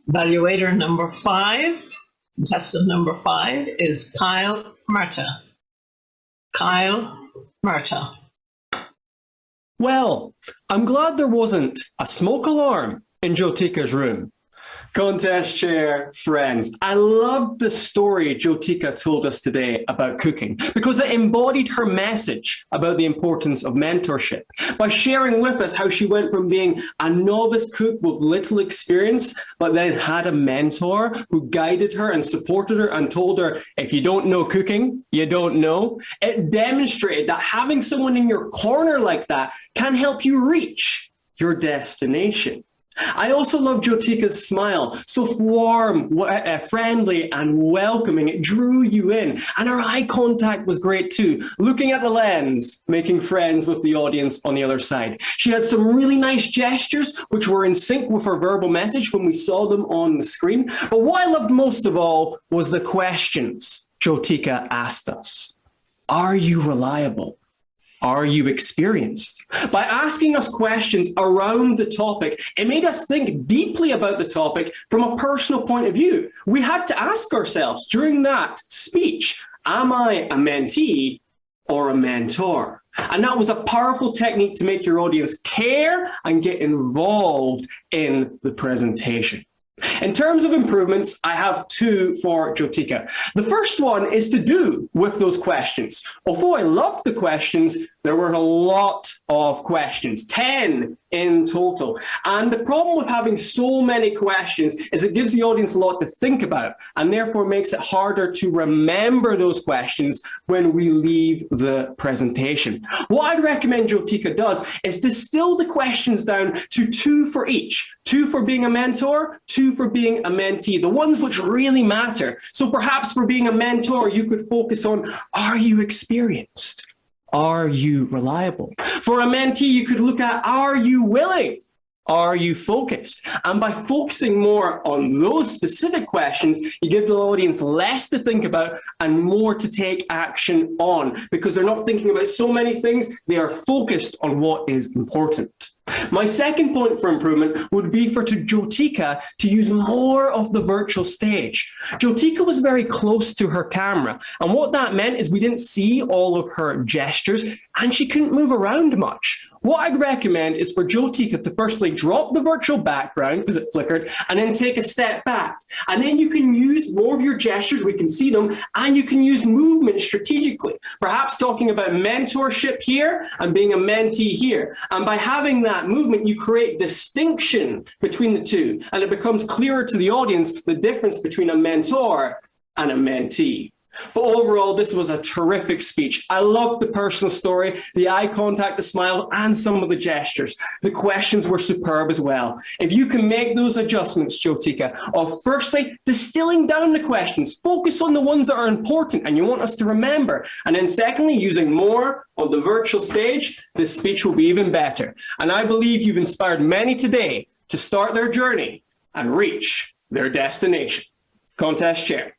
Evaluator number 5, contestant number 5 is Kyle Murtagh. Kyle Murtagh. Well, I'm glad there wasn't a smoke alarm in Jyothika's room. Contest chair, friends, I loved the story Jyothika told us today about cooking because it embodied her message about the importance of mentorship by sharing with us how she went from being a novice cook with little experience, but then had a mentor who guided her and supported her and told her, if you don't know cooking, you don't know. It demonstrated that having someone in your corner like that can help you reach your destination. I also love Jyothika's smile, so warm, friendly and welcoming. It drew you in. And her eye contact was great too, looking at the lens, making friends with the audience on the other side. She had some really nice gestures, which were in sync with her verbal message when we saw them on the screen. But what I loved most of all was the questions Jyothika asked us. Are you reliable? Are you experienced? By asking us questions around the topic, it made us think deeply about the topic from a personal point of view. We had to ask ourselves during that speech, am I a mentee or a mentor? And that was a powerful technique to make your audience care and get involved in the presentation. In terms of improvements, I have 2 for Jyothika. The first one is to do with those questions. Although I loved the questions, there were a lot of questions, 10 in total. And the problem with having so many questions is it gives the audience a lot to think about and therefore makes it harder to remember those questions when we leave the presentation. What I'd recommend Jyothika does is distill the questions down to 2 for each. 2 for being a mentor, 2 for being a mentee, the ones which really matter. So perhaps for being a mentor, you could focus on, are you experienced? Are you reliable? For a mentee, you could look at, are you willing? Are you focused? And by focusing more on those specific questions, you give the audience less to think about and more to take action on because they're not thinking about so many things. They are focused on what is important. My second point for improvement would be for Jyothika to use more of the virtual stage. Jyothika was very close to her camera, and what that meant is we didn't see all of her gestures and she couldn't move around much. What I'd recommend is for Jyothika to firstly drop the virtual background because it flickered and then take a step back. And then you can use more of your gestures, we can see them, and you can use movement strategically. Perhaps talking about mentorship here and being a mentee here. And by having that movement, you create distinction between the two. And it becomes clearer to the audience the difference between a mentor and a mentee. But overall, this was a terrific speech. I loved the personal story, the eye contact, the smile, and some of the gestures. The questions were superb as well. If you can make those adjustments, Jyothika, of firstly, distilling down the questions, focus on the ones that are important and you want us to remember. And then secondly, using more of the virtual stage, this speech will be even better. And I believe you've inspired many today to start their journey and reach their destination. Contest chair.